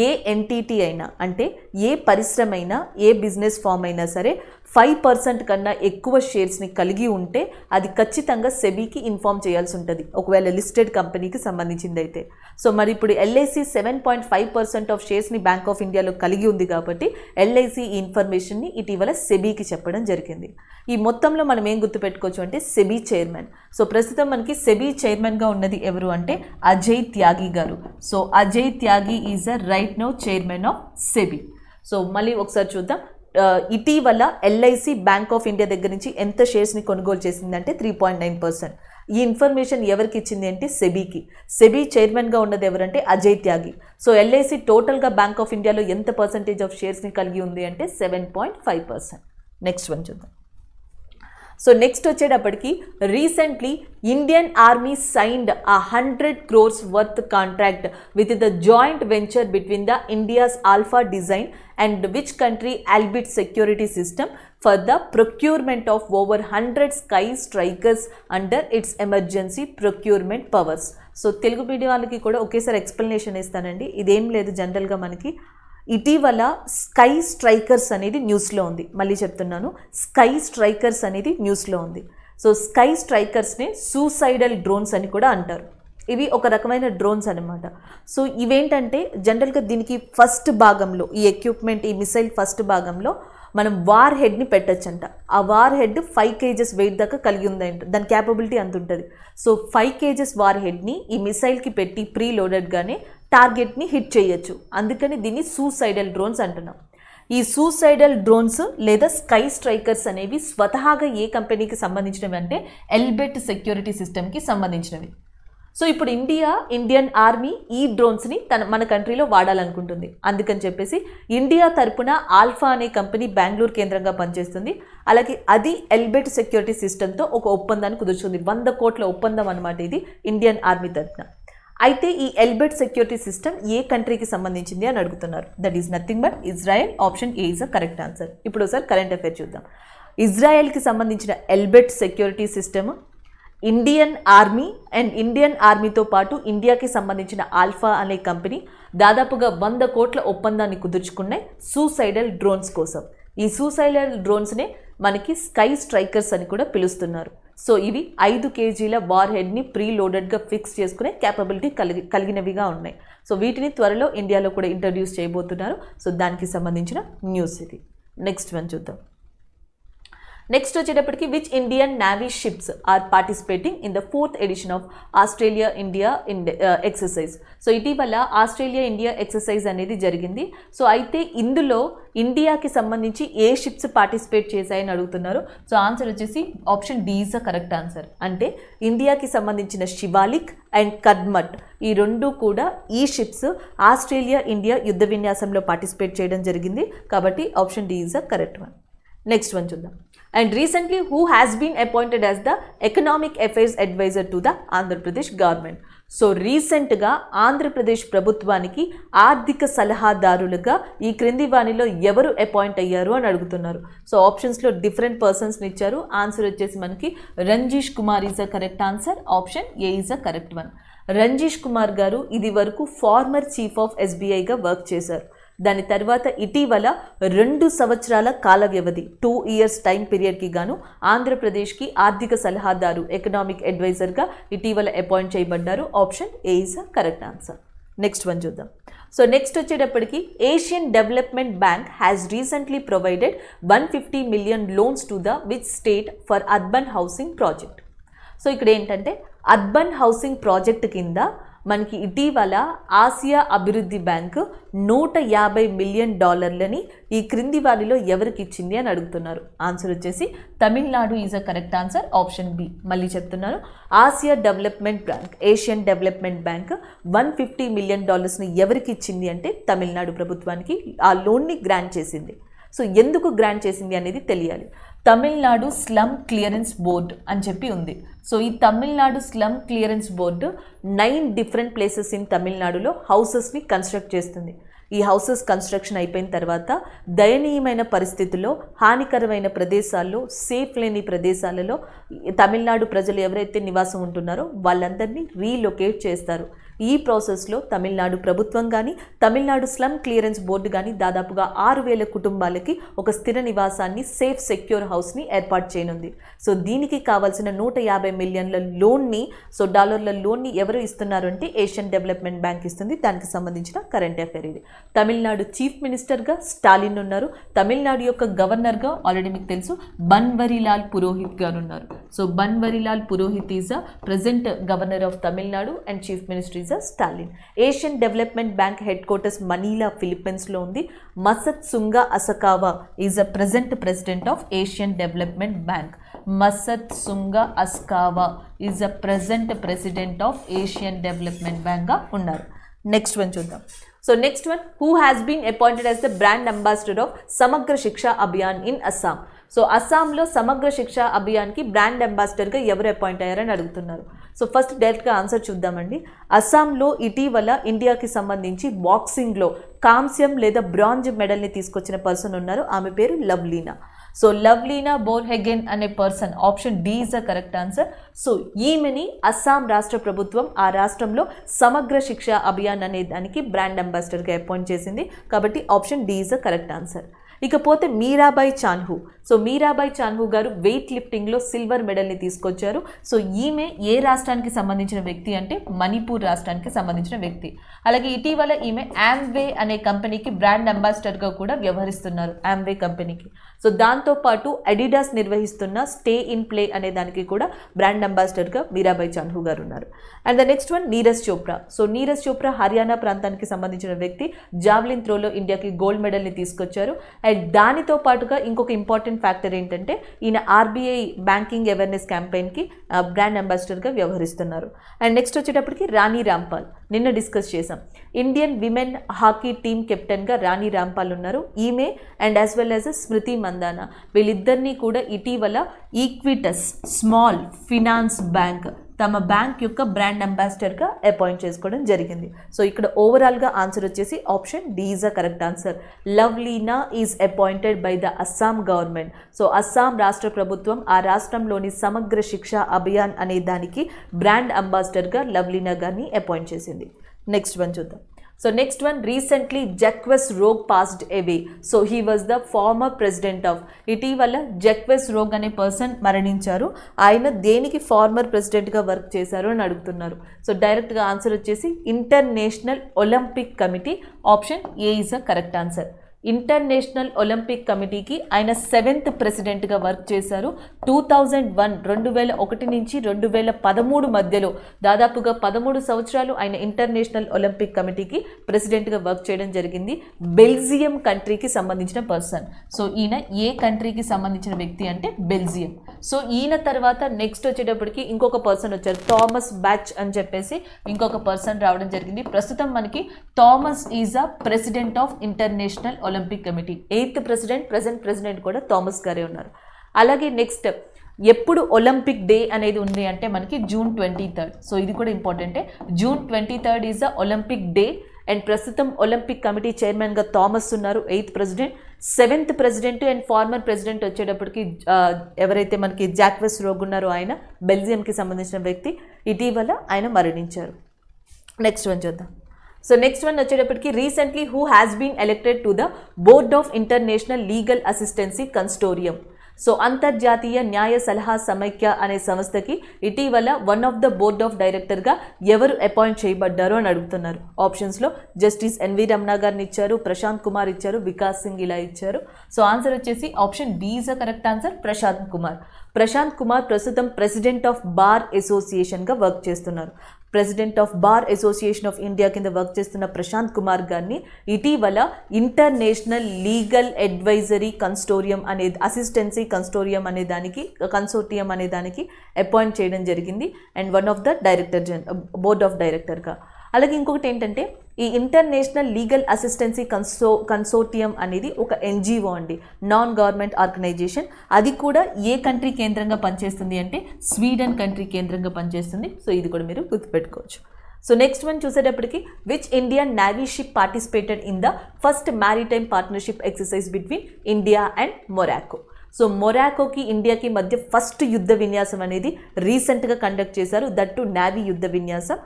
ఏ ఎంటిటీ అయినా అంటే ఏ పరిశ్రమ అయినా ఏ బిజినెస్ ఫామ్ అయినా సరే 5% కన్నా ఎక్కువ షేర్స్ని కలిగి ఉంటే అది ఖచ్చితంగా సెబీకి ఇన్ఫామ్ చేయాల్సి ఉంటుంది, ఒకవేళ లిస్టెడ్ కంపెనీకి సంబంధించింది అయితే. సో మరి ఇప్పుడు ఎల్ఐసి 7.5% ఆఫ్ షేర్స్ని బ్యాంక్ ఆఫ్ ఇండియాలో కలిగి ఉంది కాబట్టి ఎల్ఐసి ఈ ఇన్ఫర్మేషన్ని ఇటీవల సెబీకి చెప్పడం జరిగింది. ఈ మొత్తంలో మనం ఏం గుర్తుపెట్టుకోవచ్చు అంటే సెబీ చైర్మన్. సో ప్రస్తుతం మనకి సెబీ చైర్మన్గా ఉన్నది ఎవరు అంటే అజయ్ త్యాగి గారు. So Ajay Tyagi is a right now chairman of SEBI. So మళ్ళీ ఒకసారి చూద్దాం. ఇటీవల ఎల్ఐసి బ్యాంక్ ఆఫ్ ఇండియా దగ్గర నుంచి ఎంత షేర్స్ని కొనుగోలు చేసిందంటే 3.9%. ఈ ఇన్ఫర్మేషన్ ఎవరికి ఇచ్చింది అంటే సెబీకి. సెబీ చైర్మన్గా ఉన్నది ఎవరంటే అజయ్ త్యాగి. సో ఎల్ఐసి టోటల్గా బ్యాంక్ ఆఫ్ ఇండియాలో ఎంత పర్సంటేజ్ ఆఫ్ షేర్స్ని కలిగి ఉంది అంటే 7.5%. నెక్స్ట్ వన్ చూద్దాం. సో నెక్స్ట్ వచ్చేటప్పటికి recently Indian army signed 100 crores worth contract with the joint venture between the India's Alpha design and which country Elbit security system for the procurement of over 100 sky strikers under its emergency procurement powers. So Telugu medium వాళ్ళకి కూడా ఒకేసారి explanation ఇస్తానండి. ఇదేం లేదు, జనరల్గా మనకి ఇటీవల sky strikers అనేది న్యూస్లో ఉంది. మళ్ళీ చెప్తున్నాను, స్కై స్ట్రైకర్స్ అనేది న్యూస్లో ఉంది. సో స్కై స్ట్రైకర్స్ని సూసైడల్ డ్రోన్స్ అని కూడా అంటారు. ఇవి ఒక రకమైన డ్రోన్స్ అనమాట. సో ఇవేంటంటే జనరల్గా దీనికి ఫస్ట్ భాగంలో ఈ ఎక్విప్మెంట్ ఈ మిసైల్ ఫస్ట్ భాగంలో మనం వార్ హెడ్ని పెట్టచ్చంట. ఆ వార్ హెడ్ 5 kgs వెయిట్ దాకా కలిగి ఉందంట, దాని క్యాపబిలిటీ అంత ఉంటుంది. సో 5 kgs వార్ హెడ్ని ఈ మిసైల్కి పెట్టి ప్రీ లోడెడ్గానే టార్గెట్ని హిట్ చేయొచ్చు. అందుకని దీన్ని సూసైడల్ డ్రోన్స్ అంటున్నాం. ఈ సూసైడల్ డ్రోన్స్ లేదా స్కై స్ట్రైకర్స్ అనేవి స్వతహాగా ఏ కంపెనీకి సంబంధించినవి అంటే ఎల్బెట్ సెక్యూరిటీ సిస్టమ్కి సంబంధించినవి. సో ఇప్పుడు ఇండియన్ ఆర్మీ ఈ డ్రోన్స్ని మన కంట్రీలో వాడాలనుకుంటుంది. అందుకని చెప్పేసి ఇండియా తరపున ఆల్ఫా అనే కంపెనీ బెంగళూరు కేంద్రంగా పనిచేస్తుంది. అలాగే అది ఎల్బెట్ సెక్యూరిటీ సిస్టమ్తో ఒక ఒప్పందాన్ని కుదుర్చుంది. 100 కోట్ల ఒప్పందం అనమాట ఇది ఇండియన్ ఆర్మీ తరపున. అయితే ఈ ఎల్బెట్ సెక్యూరిటీ సిస్టమ్ ఏ కంట్రీకి సంబంధించింది అని అడుగుతున్నారు. That is nothing but Israel. Option A is a correct answer. ఇప్పుడు ఒకసారి కరెంట్ అఫైర్ చూద్దాం. ఇజ్రాయెల్కి సంబంధించిన Elbit security system Indian army and Indian ఆర్మీతో పాటు ఇండియాకి సంబంధించిన ఆల్ఫా అనే కంపెనీ దాదాపుగా 100 కోట్ల ఒప్పందాన్ని కుదుర్చుకున్నాయి సూసైడల్ డ్రోన్స్ కోసం. ఈ సూసైడల్ డ్రోన్స్నే మనకి స్కై స్ట్రైకర్స్ అని కూడా పిలుస్తున్నారు. సో ఇవి 5 kg వార్ హెడ్ని ప్రీ లోడెడ్గా ఫిక్స్ చేసుకునే క్యాపబిలిటీ కలిగినవిగా ఉన్నాయి. సో వీటిని త్వరలో ఇండియాలో కూడా ఇంట్రడ్యూస్ చేయబోతున్నారు. సో దానికి సంబంధించిన న్యూస్ ఇది. నెక్స్ట్ వన్ చూద్దాం. నెక్స్ట్ వచ్చేటప్పటికి which Indian navy ships are participating in the 4th edition of Australia India exercise. So ఇటీవల ఆస్ట్రేలియా ఇండియా ఎక్సర్సైజ్ అనేది జరిగింది. సో అయితే ఇందులో ఇండియాకి సంబంధించి ఏ షిప్స్ పార్టిసిపేట్ చేశాయని అడుగుతున్నారు. సో ఆన్సర్ వచ్చేసి option D is the correct answer. అంటే ఇండియాకి సంబంధించిన శివాలిక్ అండ్ కడ్మట్ ఈ రెండు కూడా ఈ షిప్స్ ఆస్ట్రేలియా ఇండియా యుద్ధ విన్యాసంలో పార్టిసిపేట్ చేయడం జరిగింది. కాబట్టి option D is the correct one. Next one చూద్దాం. And recently, who has been appointed as the Economic Affairs Advisor to the Andhra Pradesh government? So రీసెంట్గా ఆంధ్రప్రదేశ్ ప్రభుత్వానికి ఆర్థిక సలహాదారులుగా ఈ క్రింది వాణిలో ఎవరు అపాయింట్ అయ్యారు అని అడుగుతున్నారు. సో ఆప్షన్స్లో డిఫరెంట్ పర్సన్స్ని ఇచ్చారు. ఆన్సర్ వచ్చేసి మనకి Ranjish Kumar is a correct answer. Option A is a correct one. Ranjish Kumar గారు ఇది వరకు ఫార్మర్ చీఫ్ ఆఫ్ ఎస్బీఐగా వర్క్ చేశారు. దాని తర్వాత ఇటీవల 2 సంవత్సరాల కాల వ్యవధి 2 years టైం పీరియడ్కి గాను ఆంధ్రప్రదేశ్కి ఆర్థిక సలహాదారు ఎకనామిక్ అడ్వైజర్గా ఇటీవల అపాయింట్ చేయబడ్డారు. Option A is a correct answer. Next one చూద్దాం. సో నెక్స్ట్ వచ్చేటప్పటికి Asian development bank has recently provided 150 million loans to the which state for urban housing project. So ఇక్కడ ఏంటంటే అర్బన్ హౌసింగ్ ప్రాజెక్ట్ కింద మనకి ఇటీవల Asia అభివృద్ధి bank $150 million ఈ క్రింది వారిలో ఎవరికి ఇచ్చింది అని అడుగుతున్నారు. ఆన్సర్ వచ్చేసి Tamil Nadu is a correct answer. Option B. మళ్ళీ చెప్తున్నారు, Asia development bank Asian development bank $150 million ఎవరికి ఇచ్చింది అంటే తమిళనాడు ప్రభుత్వానికి ఆ లోన్ని గ్రాంట్ చేసింది. సో ఎందుకు గ్రాంట్ చేసింది అనేది తెలియాలి. తమిళనాడు స్లమ్ క్లియరెన్స్ బోర్డ్ అని చెప్పి ఉంది. సో ఈ Tamil Nadu slum clearance board 9 different places in తమిళనాడులో హౌసెస్ని కన్స్ట్రక్ట్ చేస్తుంది. ఈ హౌసెస్ కన్స్ట్రక్షన్ అయిపోయిన తర్వాత దయనీయమైన పరిస్థితుల్లో హానికరమైన ప్రదేశాల్లో సేఫ్ లేని ప్రదేశాలలో తమిళనాడు ప్రజలు ఎవరైతే నివాసం ఉంటున్నారో వాళ్ళందరినీ రీలొకేట్ చేస్తారు. ఈ ప్రాసెస్లో తమిళనాడు ప్రభుత్వం కానీ తమిళనాడు స్లమ్ క్లియరెన్స్ బోర్డు కానీ దాదాపుగా 6,000 కుటుంబాలకి ఒక స్థిర నివాసాన్ని సేఫ్ సెక్యూర్ హౌస్ని ఏర్పాటు చేయనుంది. సో దీనికి కావాల్సిన 150 million లోన్ని సో డాలర్ల లోన్ని ఎవరు ఇస్తున్నారు అంటే ఏషియన్ డెవలప్మెంట్ బ్యాంక్ ఇస్తుంది. దానికి సంబంధించిన కరెంట్ అఫైర్ ఇది. తమిళనాడు చీఫ్ మినిస్టర్గా స్టాలిన్ ఉన్నారు. తమిళనాడు యొక్క గవర్నర్గా ఆల్రెడీ మీకు తెలుసు బన్వరీలాల్ పురోహిత్ గారు ఉన్నారు. So Banwarilal Purohit is a present governor of Tamil Nadu and chief minister is a Stalin. Asian development bank headquarters Manila ఫిలిప్పీన్స్లో ఉంది. Masatsugu Asakawa is a present president of Asian development bank. Masatsugu Asakawa is a present president of Asian development బ్యాంక్గా ఉన్నారు. Next one చూద్దాం. So next one, who has been appointed as the brand ambassador of Samagra Shiksha Abhiyan in Assam. So అస్సాంలో సమగ్ర శిక్ష అభియాన్కి brand అంబాసిడర్గా ఎవరు appoint అయ్యారని అడుగుతున్నారు. So first డైరెక్ట్గా ఆన్సర్ చూద్దామండి. అస్సాంలో ఇటీవల ఇండియాకి సంబంధించి బాక్సింగ్లో కాంస్యం లేదా బ్రాంజ్ మెడల్ని తీసుకొచ్చిన పర్సన్ ఉన్నారు. ఆమె పేరు లవ్లీనా. సో లవ్లీనా బోర్హెగెన్ అనే person. Option D is the correct answer. So ఈమెని అస్సాం రాష్ట్ర ప్రభుత్వం ఆ రాష్ట్రంలో సమగ్ర శిక్ష అభియాన్ అనే దానికి బ్రాండ్ అంబాసిడర్గా అపాయింట్ చేసింది. కాబట్టి option D is the correct answer. ఇకపోతే మీరాబాయి చాన్హు. సో మీరాబాయి చాన్హు గారు వెయిట్ లిఫ్టింగ్లో సిల్వర్ మెడల్ని తీసుకొచ్చారు. సో ఈమె ఏ రాష్ట్రానికి సంబంధించిన వ్యక్తి అంటే మణిపూర్ రాష్ట్రానికి సంబంధించిన వ్యక్తి. అలాగే ఇటీవల ఈమె యామ్వే అనే కంపెనీకి బ్రాండ్ అంబాసిడర్గా కూడా వ్యవహరిస్తున్నారు, యామ్వే కంపెనీకి. సో దాంతోపాటు అడిడాస్ నిర్వహిస్తున్న స్టే ఇన్ ప్లే అనే దానికి కూడా బ్రాండ్ అంబాసిడర్గా మీరాబాయి చాన్హు గారు ఉన్నారు. And the next one Neeraj Chopra. So Neeraj Chopra Haryana ప్రాంతానికి సంబంధించిన వ్యక్తి. జావ్లిన్ త్రోలో ఇండియాకి గోల్డ్ మెడల్ని తీసుకొచ్చారు. అండ్ దానితో పాటుగా ఇంకొక ఇంపార్టెంట్ ఫ్యాక్టర్ ఏంటంటే ఈయన ఆర్బీఐ బ్యాంకింగ్ అవేర్నెస్ క్యాంపెయిన్కి బ్రాండ్ అంబాసిడర్గా వ్యవహరిస్తున్నారు. అండ్ నెక్స్ట్ వచ్చేటప్పటికి రాణి రాంపాల్. నిన్న డిస్కస్ చేసాం. ఇండియన్ విమెన్ హాకీ టీమ్ కెప్టెన్గా రాణి రాంపాల్ ఉన్నారు. ఈమె and as well as Smriti Mandhana వీళ్ళిద్దరినీ కూడా ఇటీవల ఈక్విటస్ స్మాల్ ఫినాన్స్ బ్యాంక్ తమ బ్యాంక్ యొక్క బ్రాండ్ అంబాసిడర్గా అపాయింట్ చేసుకోవడం జరిగింది. సో ఇక్కడ ఓవరాల్గా ఆన్సర్ వచ్చేసి option D is a correct answer. Lovlina is appointed by the Assam government. So Assam రాష్ట్ర ప్రభుత్వం ఆ రాష్ట్రంలోని సమగ్ర శిక్ష అభియాన్ అనే దానికి బ్రాండ్ అంబాసిడర్గా లవ్లీనా గారిని అపాయింట్ చేసింది. నెక్స్ట్ వన్ చూద్దాం. So next one, recently Jacques Rogge passed away. So he was the former president of, ఇటీవల జక్వెస్ రోగ్ అనే పర్సన్ మరణించారు. ఆయన దేనికి ఫార్మర్ ప్రెసిడెంట్గా వర్క్ చేశారు అని అడుగుతున్నారు. సో డైరెక్ట్గా ఆన్సర్ వచ్చేసి international Olympic committee. Option A is a correct answer. International Olympic కమిటీకి ఆయన 7th ప్రెసిడెంట్గా వర్క్ చేశారు. 2001 నుంచి 2013 మధ్యలో దాదాపుగా 13 సంవత్సరాలు ఆయన ఇంటర్నేషనల్ ఒలింపిక్ కమిటీకి ప్రెసిడెంట్గా వర్క్ చేయడం జరిగింది. బెల్జియం కంట్రీకి సంబంధించిన పర్సన్. సో ఈయన ఏ కంట్రీకి సంబంధించిన వ్యక్తి అంటే బెల్జియం. సో ఈయన తర్వాత నెక్స్ట్ వచ్చేటప్పటికి ఇంకొక పర్సన్ వచ్చారు, థామస్ బ్యాచ్ అని చెప్పేసి ఇంకొక పర్సన్ రావడం జరిగింది. ప్రస్తుతం మనకి Thomas is a president of international Olympic committee. 8th president, present president కూడా థామస్ గారే ఉన్నారు. అలాగే నెక్స్ట్ ఎప్పుడు ఒలింపిక్ డే అనేది ఉంది అంటే మనకి June 23rd. సో ఇది కూడా ఇంపార్టెంటే. June 23rd is the Olympic day. And ప్రస్తుతం ఒలింపిక్ కమిటీ చైర్మన్గా థామస్ ఉన్నారు, 8th president. 7th president and former president వచ్చేటప్పటికి ఎవరైతే మనకి జాక్వెస్ రోగ్ ఉన్నారో ఆయన బెల్జియంకి సంబంధించిన వ్యక్తి, ఇటీవల ఆయన మరణించారు. నెక్స్ట్ వన్ చూద్దాం. సో నెక్స్ట్ వన్ వచ్చేటప్పటికి recently who has been elected to the board of international legal assistance consortium. So అంతర్జాతీయ న్యాయ సలహా సమైక్య అనే సంస్థకి ఇటీవల one of the board of డైరెక్టర్గా ఎవరు అపాయింట్ చేయబడ్డారు అని అడుగుతున్నారు. ఆప్షన్స్లో జస్టిస్ ఎన్వి రమణ గారిని ఇచ్చారు, ప్రశాంత్ కుమార్ ఇచ్చారు, వికాస్ సింగ్ ఇలా ఇచ్చారు. సో ఆన్సర్ వచ్చేసి option B is a correct answer, Prashant Kumar. Prashant Kumar ప్రస్తుతం ప్రెసిడెంట్ ఆఫ్ బార్ అసోసియేషన్గా వర్క్ చేస్తున్నారు. President of bar association of India కింద వర్క్ చేస్తున్న ప్రశాంత్ కుమార్ గారిని ఇటీవల ఇంటర్నేషనల్ లీగల్ అడ్వైజరీ కన్స్టోరియం అనే అసిస్టెన్సీ కన్సోర్టియం అనే దానికి అపాయింట్ చేయడం జరిగింది. And one of the board of డైరెక్టర్గా. అలాగే ఇంకొకటి ఏంటంటే ఈ ఇంటర్నేషనల్ లీగల్ అసిస్టెన్సీ కన్సోర్టియం అనేది ఒక ఎన్జిఓ అండి, నాన్ గవర్నమెంట్ ఆర్గనైజేషన్. అది కూడా ఏ కంట్రీ కేంద్రంగా పనిచేస్తుంది అంటే స్వీడన్ కంట్రీ కేంద్రంగా పనిచేస్తుంది. సో ఇది కూడా మీరు గుర్తుపెట్టుకోవచ్చు. సో నెక్స్ట్ వన్ చూసేటప్పటికి which Indian navy ship participated in the first maritime partnership exercise between India and Morocco. So మొరాకోకి ఇండియాకి మధ్య ఫస్ట్ యుద్ధ విన్యాసం అనేది రీసెంట్గా కండక్ట్ చేశారు, దట్టు నేవీ యుద్ధ విన్యాసం.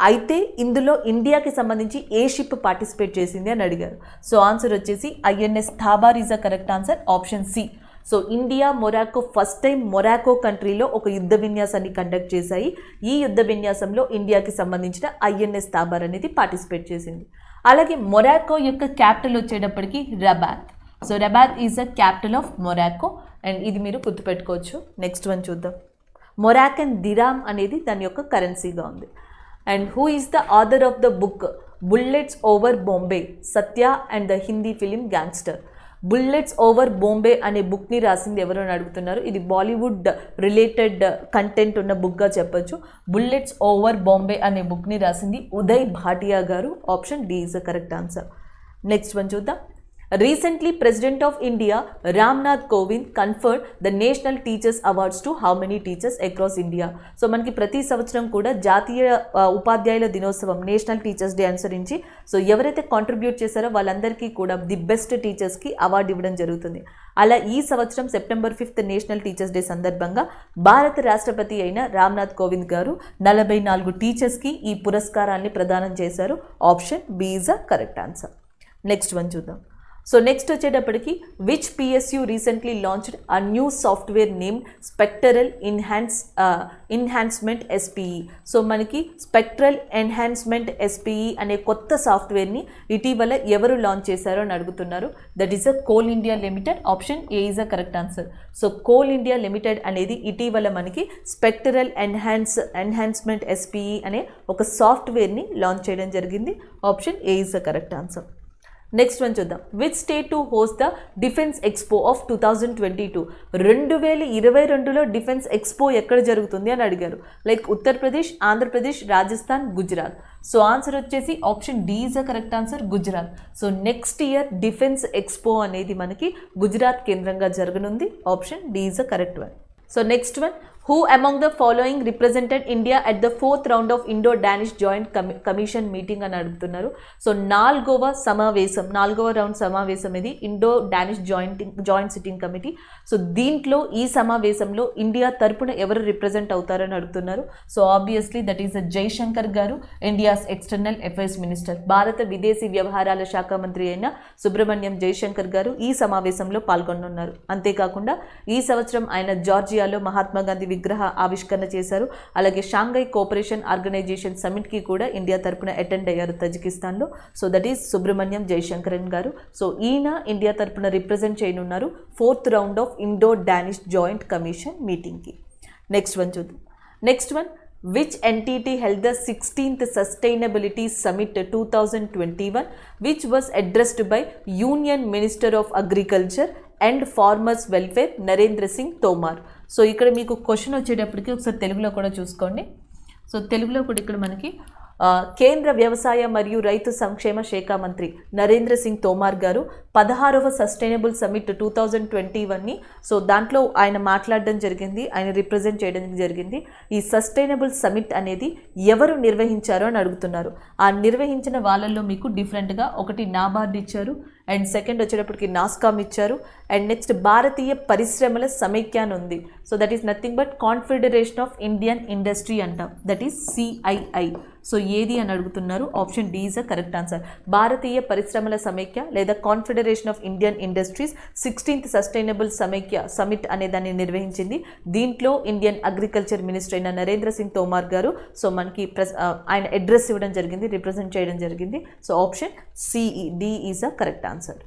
అయితే ఇందులో ఇండియాకి సంబంధించి ఏ షిప్ పార్టిసిపేట్ చేసింది అని అడిగారు. సో ఆన్సర్ వచ్చేసి INS Tabar is a correct answer, option C. So India Morocco first time Morocco కంట్రీలో ఒక యుద్ధ విన్యాసాన్ని కండక్ట్ చేశాయి. ఈ యుద్ధ విన్యాసంలో ఇండియాకి సంబంధించిన ఐఎన్ఎస్ థాబార్ అనేది పార్టిసిపేట్ చేసింది. అలాగే మొరాకో యొక్క క్యాపిటల్ వచ్చేటప్పటికి Rabat. So Rabat is a capital of Morocco. And ఇది మీరు గుర్తుపెట్టుకోవచ్చు. నెక్స్ట్ వన్ చూద్దాం. మొరాకన్ దిరామ్ అనేది దాని యొక్క కరెన్సీగా ఉంది. And who is the author of the book Bullets Over Bombay, Satya and the Hindi film Gangster. Bullets Over Bombay అనే బుక్ని రాసింది ఎవరు అని అడుగుతున్నారు. ఇది బాలీవుడ్ రిలేటెడ్ కంటెంట్ ఉన్న బుక్గా చెప్పొచ్చు. బుల్లెట్స్ ఓవర్ బాంబే అనే బుక్ని రాసింది Uday Bhatia garu. Option D is the correct answer. Next one చూద్దాం. Recently president of India Ramnath Kovind conferred the national teachers awards to how many teachers across India. So మనకి ప్రతి సంవత్సరం కూడా జాతీయ ఉపాధ్యాయుల దినోత్సవం నేషనల్ టీచర్స్ డే అనుసరించి సో ఎవరైతే కాంట్రిబ్యూట్ చేశారో వాళ్ళందరికీ కూడా ది బెస్ట్ టీచర్స్కి అవార్డు ఇవ్వడం జరుగుతుంది. అలా ఈ సంవత్సరం September 5th national teachers day సందర్భంగా భారత రాష్ట్రపతి అయిన రామ్నాథ్ కోవింద్ గారు 44 టీచర్స్కి ఈ పురస్కారాన్ని ప్రదానం చేశారు. Option B is the correct answer. Next one చూద్దాం. సో నెక్స్ట్ వచ్చేటప్పటికి which PSU recently launched a new software named spectral enhancement SPE. So మనకి స్పెక్ట్రల్ ఎన్హాన్స్మెంట్ SPE అనే కొత్త సాఫ్ట్వేర్ని ఇటీవల ఎవరు లాంచ్ చేశారో అని అడుగుతున్నారు. That is a coal India limited. Option A is a correct answer. So coal India limited అనేది ఇటీవల మనకి స్పెక్ట్రల్ ఎన్హాన్స్మెంట్ SPE అనే ఒక సాఫ్ట్వేర్ని లాంచ్ చేయడం జరిగింది. Option A is the correct answer. Next one చూద్దాం. Which state to host the defence expo of 2022. 2022లో డిఫెన్స్ ఎక్స్పో ఎక్కడ జరుగుతుంది అని అడిగారు. Like Uttar Pradesh, Andhra Pradesh, Rajasthan, Gujarat. So answer వచ్చేసి option D is the correct answer, Gujarat. So next year defence expo అనేది మనకి గుజరాత్ కేంద్రంగా జరగనుంది. Option D is the correct one. So next one. Who among the following represented India at the 4th round of Indo-Danish Joint Commission meeting అని అడుగుతున్నారు. So నాలుగవ round సమావేశం ఇది Indo Danish joint sitting committee. So దీంట్లో ఈ సమావేశంలో India తరపున ఎవరు రిప్రజెంట్ అవుతారని అడుగుతున్నారు. So obviously that is Jaishankar గారు, ఇండియాస్ ఎక్స్టర్నల్ అఫైర్స్ మినిస్టర్. భారత విదేశీ వ్యవహారాల శాఖ మంత్రి అయిన సుబ్రహ్మణ్యం జైశంకర్ గారు ఈ సమావేశంలో పాల్గొనున్నారు. అంతేకాకుండా ఈ సంవత్సరం ఆయన జార్జియాలో మహాత్మా గాంధీ విగ్రహ ఆవిష్కరణ చేశారు. అలాగే షాంఘై కోఆపరేషన్ ఆర్గనైజేషన్ సమిట్కి కూడా ఇండియా తరపున అటెండ్ అయ్యారు తజికిస్తాన్లో. సో దట్ ఈస్ సుబ్రహ్మణ్యం జైశంకరన్ గారు. సో ఈయన ఇండియా తరపున రిప్రజెంట్ చేయనున్నారు 4th round of Indo Danish joint commission మీటింగ్కి. నెక్స్ట్ వన్ చూద్దాం. Next one, which entity held the 16th Sustainability Summit 2021 which was addressed by Union Minister of Agriculture and Farmers Welfare Narendra Singh Tomar. So ఇక్కడ మీకు question వచ్చేటప్పటికి ఒకసారి తెలుగులో కూడా చూసుకోండి. So తెలుగులో కూడా ఇక్కడ మనకి కేంద్ర వ్యవసాయ మరియు రైతు సంక్షేమ శాఖ మంత్రి నరేంద్ర సింగ్ తోమార్ గారు 16వ సస్టైనబుల్ సమిట్ 2021ని సో దాంట్లో ఆయన మాట్లాడడం జరిగింది, ఆయన రిప్రజెంట్ చేయడం జరిగింది. ఈ సస్టైనబుల్ సమిట్ అనేది ఎవరు నిర్వహించారో అని అడుగుతున్నారు. ఆ నిర్వహించిన వాళ్ళల్లో మీకు డిఫరెంట్గా ఒకటి నాబార్డ్ ఇచ్చారు, అండ్ సెకండ్ వచ్చేటప్పటికి నాస్కామ్ ఇచ్చారు, అండ్ నెక్స్ట్ భారతీయ పరిశ్రమల సమైక్య అని ఉంది. So that is nothing but Confederation of Indian Industry అంటాం, దట్ ఈస్ CII. సో ఏది అని అడుగుతున్నారు. Option D is a correct answer. భారతీయ పరిశ్రమల సమైక్య లేదా Confederation of Indian Industries 16th sustainable summit అనే దాన్ని నిర్వహించింది. దీంట్లో ఇండియన్ అగ్రికల్చర్ మినిస్టర్ అయిన నరేంద్ర సింగ్ తోమార్ గారు సో మనకి ఆయన అడ్రస్ ఇవ్వడం జరిగింది, రిప్రజెంట్ చేయడం జరిగింది. So option D is a correct answer.